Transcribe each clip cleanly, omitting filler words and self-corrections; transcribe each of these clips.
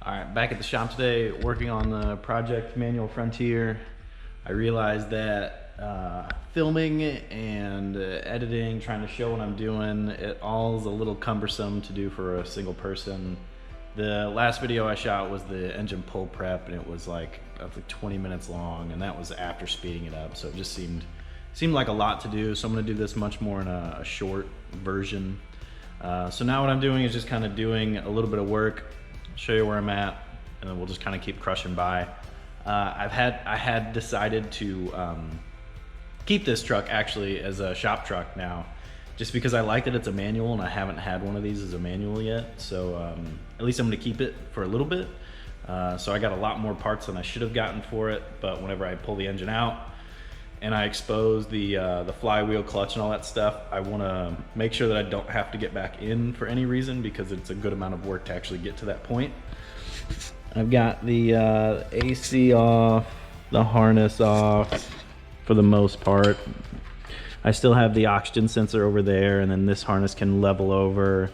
All right, back at the shop today, working on the project Manual Frontier. I realized that filming and editing, trying to show what I'm doing, it all is a little cumbersome to do for a single person. The last video I shot was the engine pull prep, and it was like 20 minutes long, and that was after speeding it up, so it just seemed like a lot to do. So I'm gonna do this much more in a short version. So now what I'm doing is just kind of doing a little bit of work, show you where I'm at, and then we'll just kind of keep crushing by. I had decided to keep this truck actually as a shop truck now, just because I like that it's a manual and I haven't had one of these as a manual yet. So at least I'm gonna keep it for a little bit. So I got a lot more parts than I should have gotten for it, but whenever I pull the engine out and I expose the flywheel, clutch, and all that stuff, I wanna make sure that I don't have to get back in for any reason, because it's a good amount of work to actually get to that point. I've got the AC off, the harness off for the most part. I still have the oxygen sensor over there, and then this harness can level over.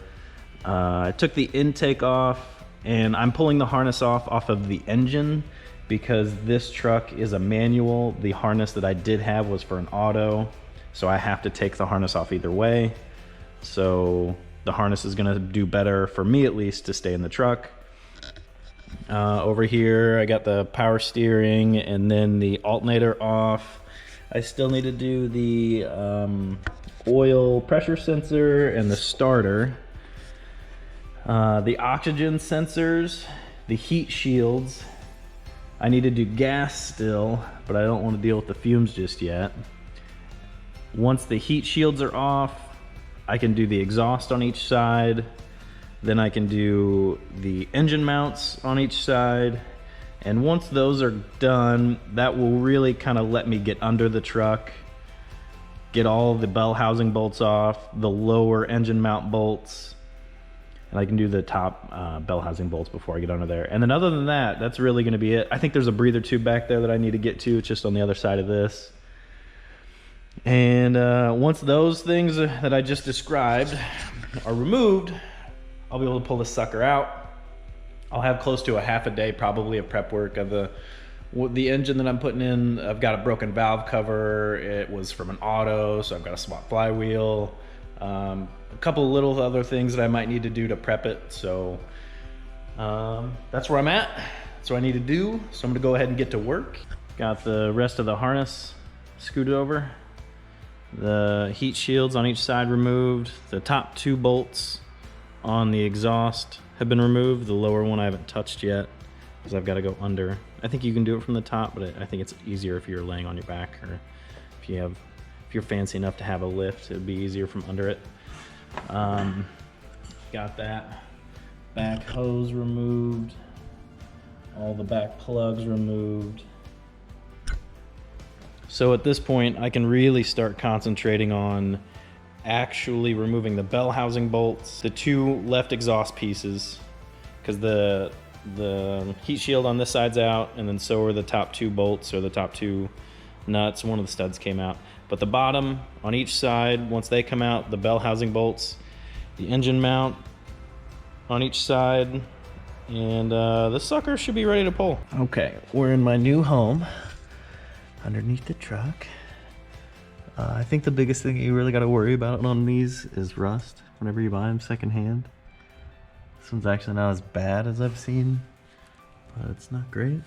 I took the intake off, and I'm pulling the harness off of the engine because this truck is a manual. The harness that I did have was for an auto, so I have to take the harness off either way. So the harness is gonna do better, for me at least, to stay in the truck. Over here I got the power steering and then the alternator off. I still need to do the oil pressure sensor and the starter. The oxygen sensors, the heat shields. I need to do gas still, but I don't want to deal with the fumes just yet. Once the heat shields are off, I can do the exhaust on each side. Then I can do the engine mounts on each side. And once those are done, that will really kind of let me get under the truck, get all the bell housing bolts off, the lower engine mount bolts, and I can do the top bell housing bolts before I get under there. And then other than that, that's really gonna be it. I think there's a breather tube back there that I need to get to. It's just on the other side of this. And once those things that I just described are removed, I'll be able to pull this sucker out. I'll have close to a half a day probably of prep work of the engine that I'm putting in. I've got a broken valve cover. It was from an auto, so I've got to swap flywheel. A couple little other things that I might need to do to prep it. So that's where I'm at. That's what I need to do. So I'm gonna go ahead and get to work. Got the rest of the harness scooted over. The heat shields on each side removed. The top 2 bolts on the exhaust have been removed. The lower one I haven't touched yet because I've got to go under. I think you can do it from the top, but I think it's easier if you're laying on your back, or if you're fancy enough to have a lift, it'd be easier from under it. Got that back hose removed, all the back plugs removed. So at this point I can really start concentrating on actually removing the bell housing bolts, the 2 left exhaust pieces, because the heat shield on this side's out, and then so are the top 2 bolts, or the top 2 nuts. One of the studs came out, but the bottom on each side, once they come out, the bell housing bolts, the engine mount on each side, and this sucker should be ready to pull. Okay, we're in my new home underneath the truck. I think the biggest thing you really got to worry about on these is rust whenever you buy them secondhand. This one's actually not as bad as I've seen, but it's not great.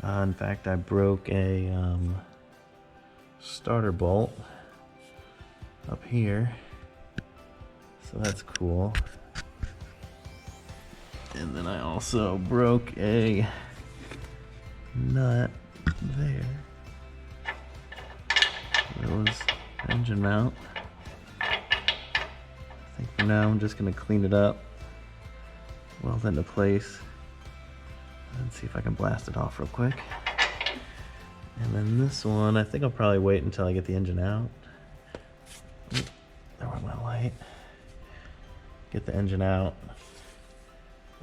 In fact, I broke a starter bolt up here, so that's cool. And then I also broke a nut there. That was engine mount. I think for now I'm just gonna clean it up, weld it into place, and see if I can blast it off real quick. And then this one, I think I'll probably wait until I get the engine out. Oop, there went my light. Get the engine out,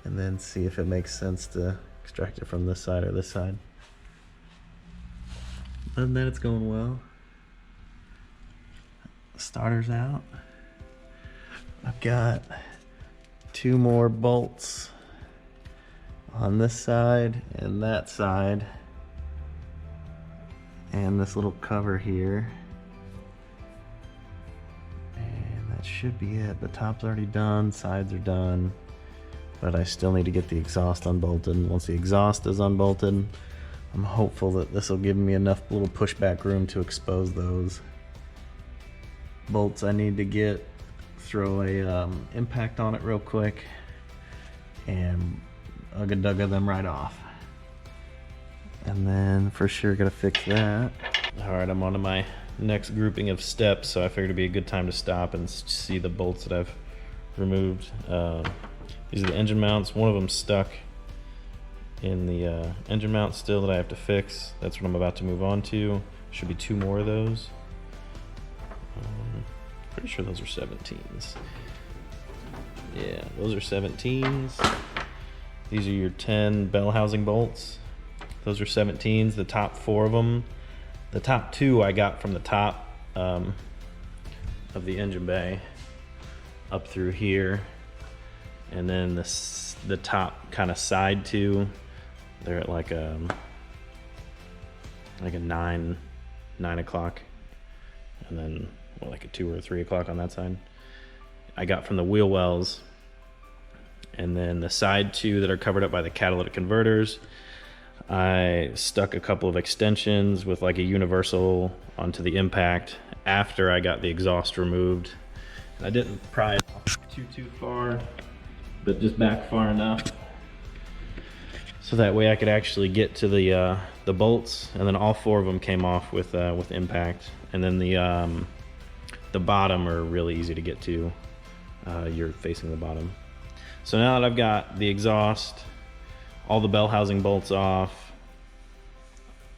and then see if it makes sense to extract it from this side or this side. Other than that, it's going well. Starter's out. I've got 2 more bolts on this side and that side, and this little cover here. And that should be it. The top's already done, sides are done, but I still need to get the exhaust unbolted. Once the exhaust is unbolted, I'm hopeful that this will give me enough little pushback room to expose those bolts I need to get. Throw a impact on it real quick and ugga-dugga them right off. And then for sure gotta fix that. All right, I'm on to my next grouping of steps, so I figured it'd be a good time to stop and see the bolts that I've removed. These are the engine mounts. One of them stuck in the engine mount still that I have to fix. That's what I'm about to move on to. Should be 2 more of those. Pretty sure those are 17s. Yeah, those are 17s. These are your 10 bell housing bolts. Those are 17s, the top 4 of them. The top 2 I got from the top of the engine bay up through here. And then the top kind of side 2, they're at like a 9 o'clock. And then like a 2 or 3 o'clock on that side. I got from the wheel wells. And then the side 2 that are covered up by the catalytic converters, I stuck a couple of extensions with like a universal onto the impact after I got the exhaust removed. And I didn't pry it off too far, but just back far enough so that way I could actually get to the bolts. And then all 4 of them came off with impact. And then the bottom are really easy to get to. You're facing the bottom. So now that I've got the exhaust, all the bell housing bolts off,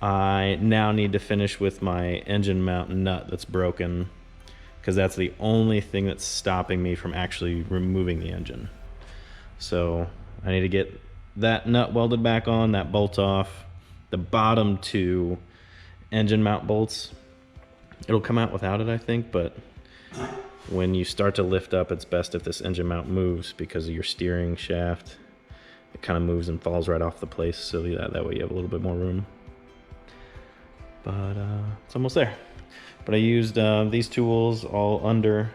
I now need to finish with my engine mount nut that's broken, because that's the only thing that's stopping me from actually removing the engine. So I need to get that nut welded back on, that bolt off. The bottom 2 engine mount bolts, it'll come out without it, I think, but when you start to lift up, it's best if this engine mount moves because of your steering shaft. It kind of moves and falls right off the place, so that way you have a little bit more room. But it's almost there. But I used these tools all under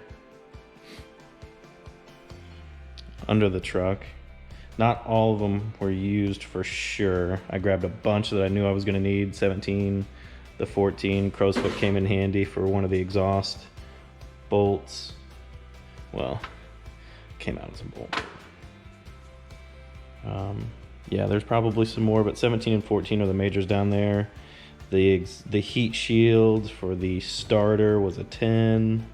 the truck. Not all of them were used for sure. I grabbed a bunch that I knew I was going to need. 17, the 14 crow's foot came in handy for one of the exhaust bolts. Well, came out as a bolt. Yeah, there's probably some more, but 17 and 14 are the majors down there. The heat shield for the starter was a 10.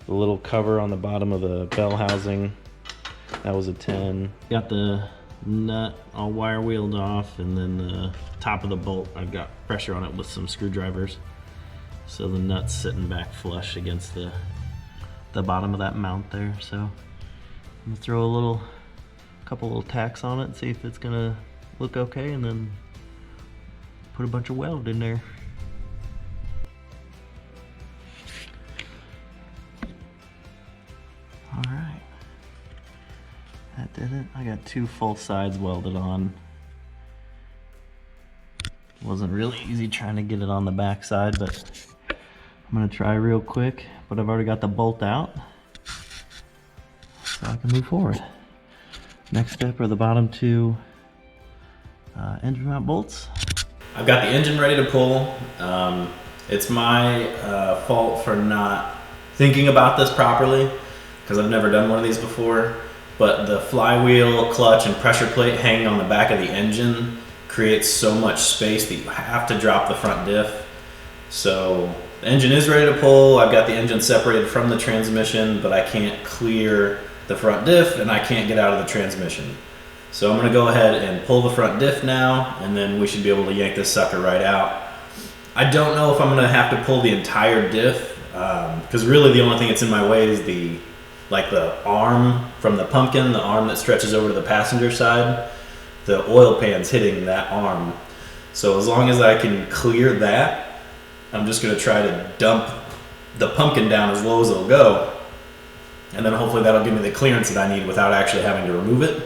The little cover on the bottom of the bell housing, that was a 10. Got the nut all wire wheeled off, and then the top of the bolt, I've got pressure on it with some screwdrivers. So the nut's sitting back flush against the bottom of that mount there. So I'm gonna throw a couple little tacks on it and see if it's gonna look okay, and then put a bunch of weld in there. All right, that did it. I got 2 full sides welded on. Wasn't really easy trying to get it on the back side, but I'm gonna try real quick. But I've already got the bolt out, so I can move forward. Next step are the bottom 2 engine mount bolts. I've got the engine ready to pull. It's my fault for not thinking about this properly, because I've never done one of these before. But the flywheel, clutch, and pressure plate hanging on the back of the engine creates so much space that you have to drop the front diff. So the engine is ready to pull. I've got the engine separated from the transmission, but I can't clear the front diff and I can't get out of the transmission. So I'm gonna go ahead and pull the front diff now, and then we should be able to yank this sucker right out. I don't know if I'm gonna have to pull the entire diff, because really the only thing that's in my way is the arm from the pumpkin, the arm that stretches over to the passenger side. The oil pan's hitting that arm. So as long as I can clear that, I'm just gonna try to dump the pumpkin down as low as it'll go. And then hopefully that'll give me the clearance that I need without actually having to remove it.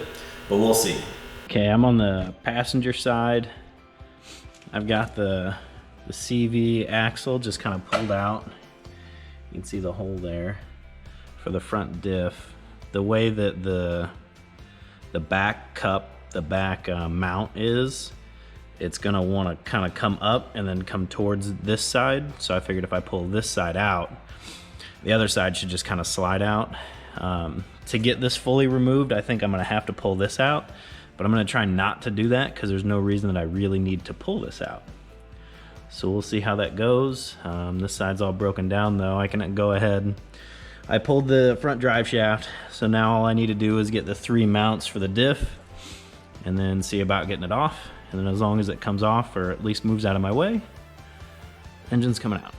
but we'll see. Okay, I'm on the passenger side. I've got the CV axle just kind of pulled out. You can see the hole there for the front diff. The way that the back cup, the back mount is, it's gonna wanna kind of come up and then come towards this side. So I figured if I pull this side out, the other side should just kind of slide out. To get this fully removed, I think I'm gonna have to pull this out, but I'm gonna try not to do that because there's no reason that I really need to pull this out. So we'll see how that goes. This side's all broken down though. I can go ahead. I pulled the front drive shaft, so now all I need to do is get the 3 mounts for the diff and then see about getting it off. And then as long as it comes off, or at least moves out of my way, engine's coming out.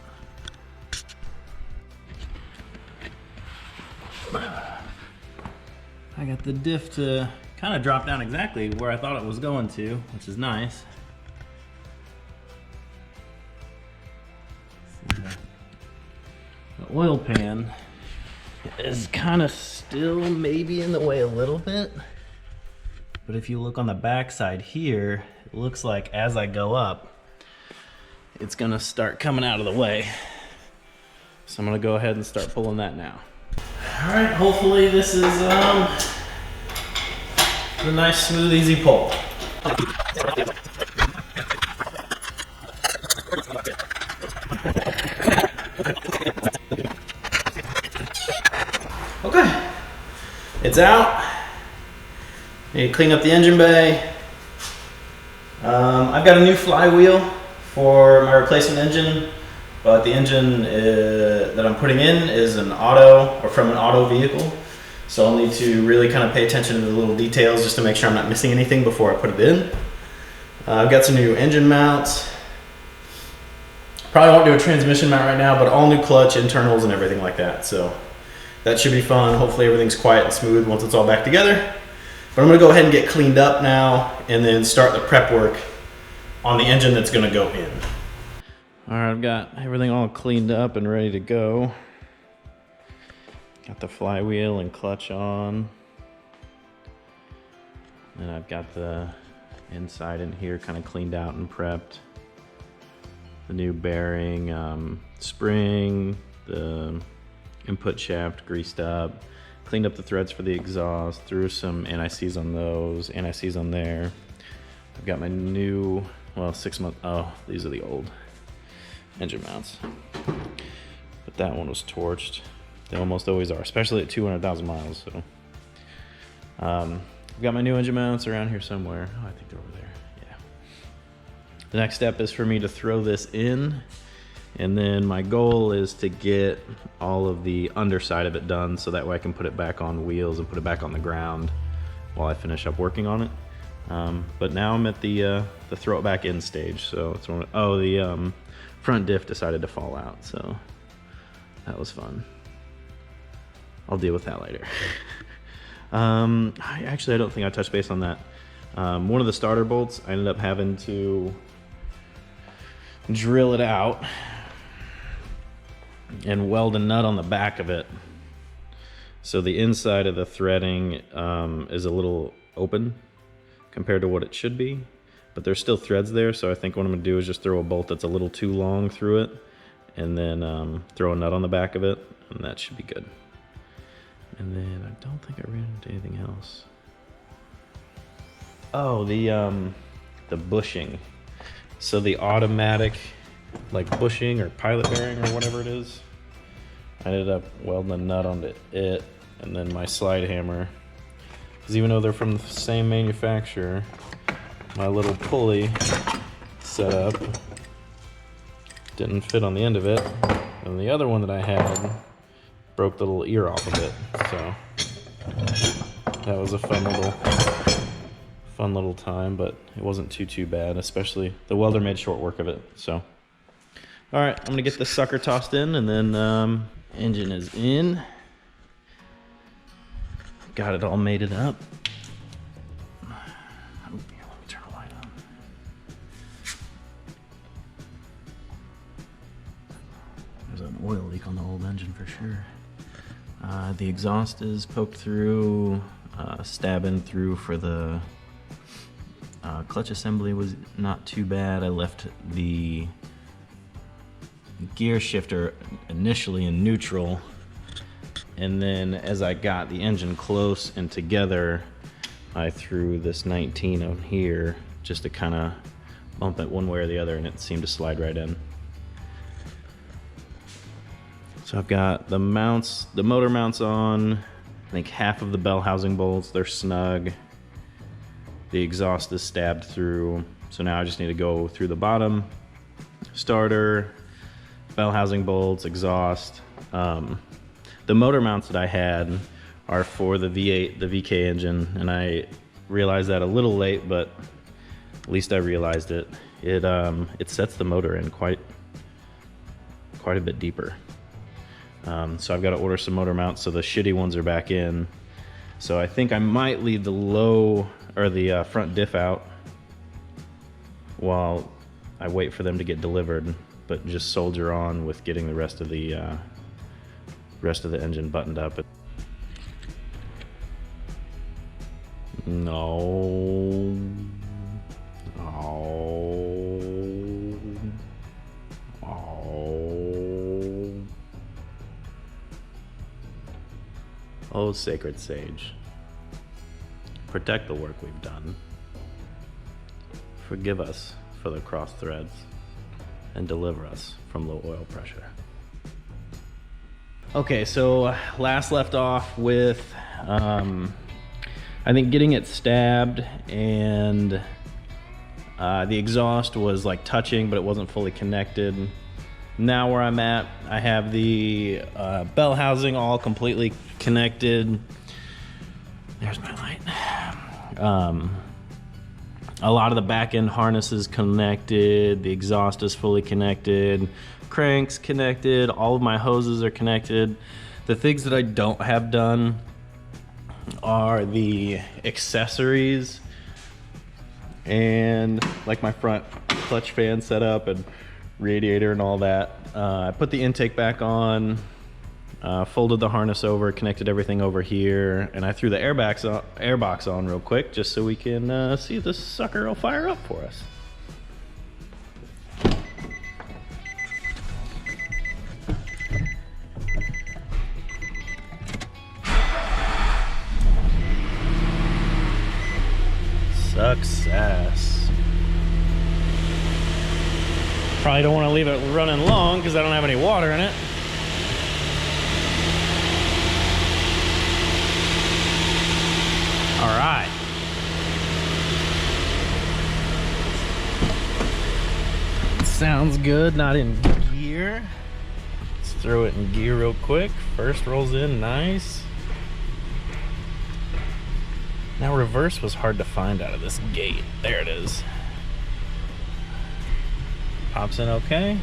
I got the diff to kind of drop down exactly where I thought it was going to, which is nice. The oil pan is kind of still maybe in the way a little bit, but if you look on the back side here, it looks like as I go up, it's gonna start coming out of the way. So I'm gonna go ahead and start pulling that now. All right, hopefully this is a nice, smooth, easy pull. Okay, it's out. Need to clean up the engine bay. I've got a new flywheel for my replacement engine, but the engine that I'm putting in is an auto, or from an auto vehicle. So I'll need to really kind of pay attention to the little details just to make sure I'm not missing anything before I put it in. I've got some new engine mounts. Probably won't do a transmission mount right now, but all new clutch, internals, and everything like that. So that should be fun. Hopefully everything's quiet and smooth once it's all back together. But I'm gonna go ahead and get cleaned up now and then start the prep work on the engine that's gonna go in. All right, I've got everything all cleaned up and ready to go. Got the flywheel and clutch on. And I've got the inside in here kind of cleaned out and prepped. The new bearing, spring, the input shaft greased up. Cleaned up the threads for the exhaust, threw some anti-seize on those, anti-seize on there. I've got my new, well, 6 month, oh, these are the old engine mounts. But that one was torched. They almost always are, especially at 200,000 miles, so. I've got my new engine mounts around here somewhere. Oh, I think they're over there, yeah. The next step is for me to throw this in, and then my goal is to get all of the underside of it done so that way I can put it back on wheels and put it back on the ground while I finish up working on it. But now I'm at the throw it back in stage. So it's the front diff decided to fall out, so that was fun. I'll deal with that later. I don't think I touched base on that. One of the starter bolts, I ended up having to drill it out and weld a nut on the back of it. So the inside of the threading is a little open compared to what it should be, but there's still threads there. So I think what I'm gonna do is just throw a bolt that's a little too long through it, and then throw a nut on the back of it, and that should be good. And then I don't think I ran into anything else. Oh, the bushing. So the automatic, like bushing or pilot bearing or whatever it is, I ended up welding a nut onto it, and then my slide hammer. Because even though they're from the same manufacturer, my little pulley setup didn't fit on the end of it, and the other one that I had broke the little ear off of it. So that was a fun little time, but it wasn't too bad. Especially the welder made short work of it. So all right, I'm gonna get this sucker tossed in, and then engine is in. Got it all mated up. Here, let me turn the light on. There's an oil leak on the old engine for sure. The exhaust is poked through. stabbing through for the clutch assembly was not too bad. I left the gear shifter initially in neutral, and then as I got the engine close and together, I threw this 19 on here just to kind of bump it one way or the other, and it seemed to slide right in. So I've got the mounts, the motor mounts on, I think half of the bell housing bolts, they're snug. The exhaust is stabbed through, so now I just need to go through the bottom, starter, bell housing bolts, exhaust. The motor mounts that I had are for the V8, the VK engine, and I realized that a little late, but at least I realized it. It sets the motor in quite a bit deeper. So I've got to order some motor mounts so the shitty ones are back in. So I think I might leave the low or the front diff out while I wait for them to get delivered, but just soldier on with getting the rest of the engine buttoned up. No. Oh, sacred sage, protect the work we've done. Forgive us for the cross threads and deliver us from low oil pressure. Okay, so last left off with, I think getting it stabbed, and the exhaust was like touching, but it wasn't fully connected. Now where I'm at, I have the bell housing all completely connected. There's my light. A lot of the back end harness is connected. The exhaust is fully connected. Cranks connected. All of my hoses are connected. The things that I don't have done are the accessories and like my front clutch fan setup and radiator and all that. I put the intake back on, folded the harness over, connected everything over here, and I threw the airbox on real quick just so we can see if this sucker will fire up for us. Success. Probably don't want to leave it running long because I don't have any water in it. All right. Sounds good, not in gear. Let's throw it in gear real quick. First rolls in nice. Now reverse was hard to find out of this gate. There it is. Pops in okay.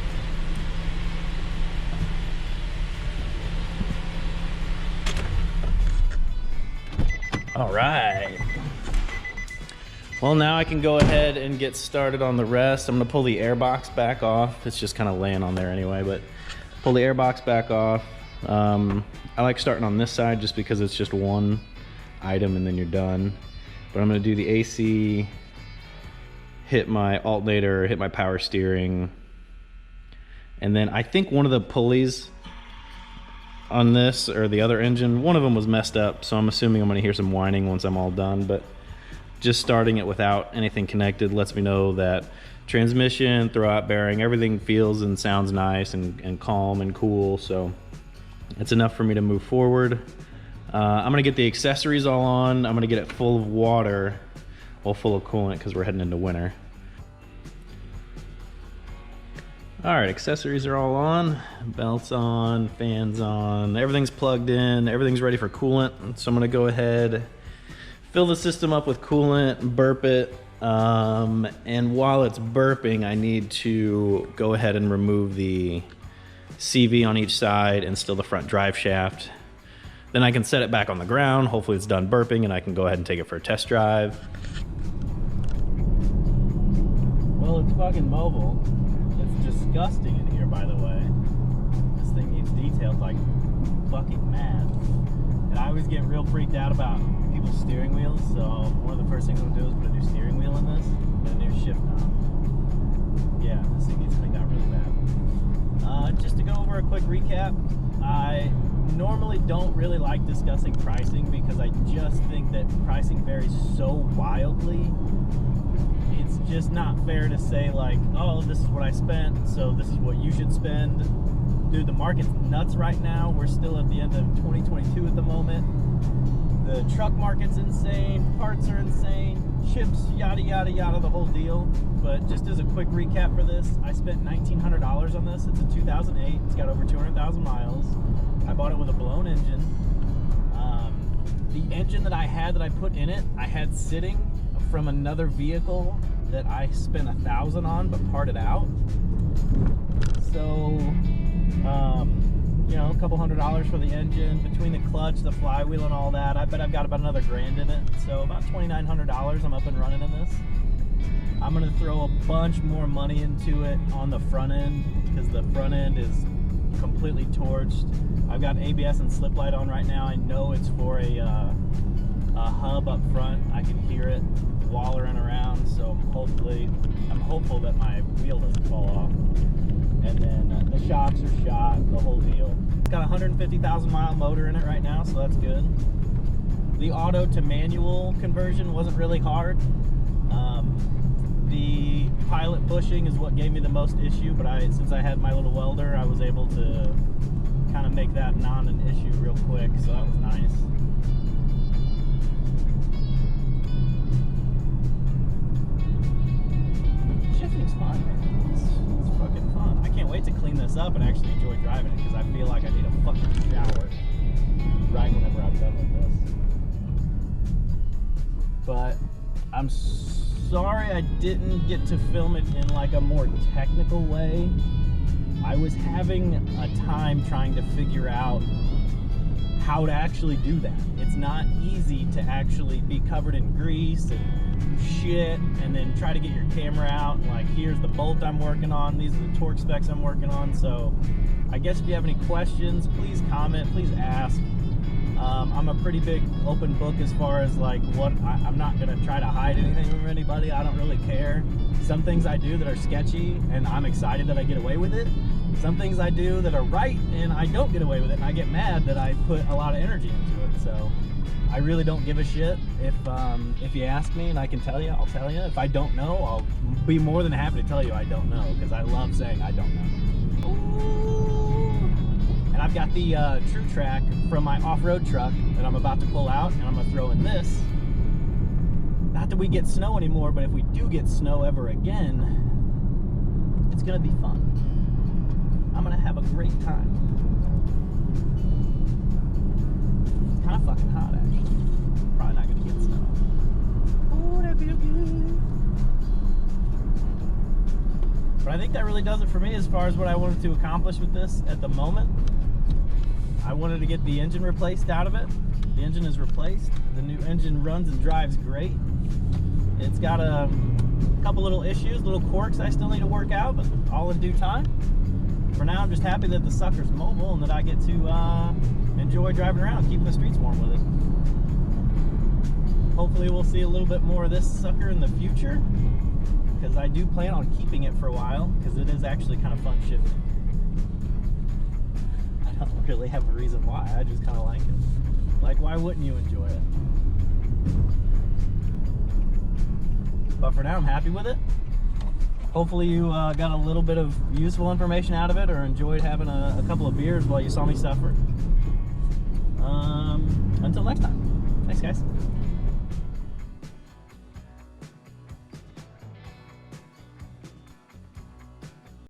All right. Well, now I can go ahead and get started on the rest. I'm gonna pull the airbox back off. It's just kind of laying on there anyway, but pull the airbox back off. I like starting on this side just because it's just one item and then you're done. But I'm gonna do the AC, hit my alternator, hit my power steering, and then I think one of the pulleys on this or the other engine, one of them was messed up, so I'm assuming I'm gonna hear some whining once I'm all done. But just starting it without anything connected lets me know that transmission, throwout bearing, everything feels and sounds nice and calm and cool, so it's enough for me to move forward. I'm gonna get the accessories all on. I'm gonna get it full of water, well, full of coolant because we're heading into winter. All right, accessories are all on, belts on, fans on, everything's plugged in, everything's ready for coolant. So I'm gonna go ahead, fill the system up with coolant, burp it, and while it's burping, I need to go ahead and remove the CV on each side and still the front drive shaft. Then I can set it back on the ground. Hopefully it's done burping and I can go ahead and take it for a test drive. Well, it's fucking mobile. It's disgusting in here, by the way. This thing needs detailed like fucking mad. And I always get real freaked out about people people's steering wheels, so one of the first things I'm gonna do is put a new steering wheel in this and a new shift knob. Yeah, this thing gets cleaned out really bad. Just to go over a quick recap, I normally don't really like discussing pricing because I just think that pricing varies so wildly. It's just not fair to say like, oh, this is what I spent, so this is what you should spend. Dude, the market's nuts right now. We're still at the end of 2022 at the moment. The truck market's insane, parts are insane, chips, yada, yada, yada, the whole deal. But just as a quick recap for this, I spent $1,900 on this. It's a 2008, it's got over 200,000 miles. I bought it with a blown engine. The engine that I had that I put in it, I had sitting from another vehicle that I spent $1,000 on but parted out. So, you know, a couple $100 for the engine, between the clutch, the flywheel and all that. I bet I've got about another $1,000 in it. So about $2,900 I'm up and running in this. I'm gonna throw a bunch more money into it on the front end because the front end is completely torched. I've got ABS and slip light on right now. I know it's for a hub up front. I can hear it wallering around, so I'm hopeful that my wheel doesn't fall off. And then the shocks are shot, the whole deal. It's got a 150,000 mile motor in it right now, so that's good. The auto to manual conversion wasn't really hard. The pilot pushing is what gave me the most issue, but since I had my little welder, I was able to kind of make that non an issue real quick, so that was nice. Shifting's fun, man. It's fucking fun. I can't wait to clean this up and actually enjoy driving it because I feel like I need a fucking shower right whenever I'm done with this. But I'm sorry I didn't get to film it in like a more technical way. I was having a time trying to figure out how to actually do that. It's not easy to actually be covered in grease and shit and then try to get your camera out and like, here's the bolt I'm working on, these are the torque specs I'm working on. So I guess if you have any questions, please comment, please ask. I'm a pretty big open book as far as like what I'm not gonna try to hide anything from anybody. I don't really care. Some things I do that are sketchy and I'm excited that I get away with it. Some things I do that are right and I don't get away with it and I get mad that I put a lot of energy into it. So I really don't give a shit. If you ask me and I can tell you, I'll tell you. If I don't know, I'll be more than happy to tell you I don't know because I love saying I don't know. Ooh. And I've got the True Track from my off-road truck that I'm about to pull out and I'm gonna throw in this. Not that we get snow anymore, but if we do get snow ever again, it's gonna be fun. I'm gonna have a great time. It's kind of fucking hot actually. Probably not gonna get snow. Oh, that feels good. But I think that really does it for me as far as what I wanted to accomplish with this at the moment. I wanted to get the engine replaced out of it. The engine is replaced. The new engine runs and drives great. It's got a couple little issues, little quirks I still need to work out, but all in due time. For now, I'm just happy that the sucker's mobile and that I get to enjoy driving around, keeping the streets warm with it. Hopefully we'll see a little bit more of this sucker in the future, because I do plan on keeping it for a while, because it is actually kind of fun shifting. I don't really have a reason why, I just kind of like it. Like, why wouldn't you enjoy it? But for now, I'm happy with it. Hopefully you got a little bit of useful information out of it or enjoyed having a couple of beers while you saw me suffer. Until next time. Thanks, guys.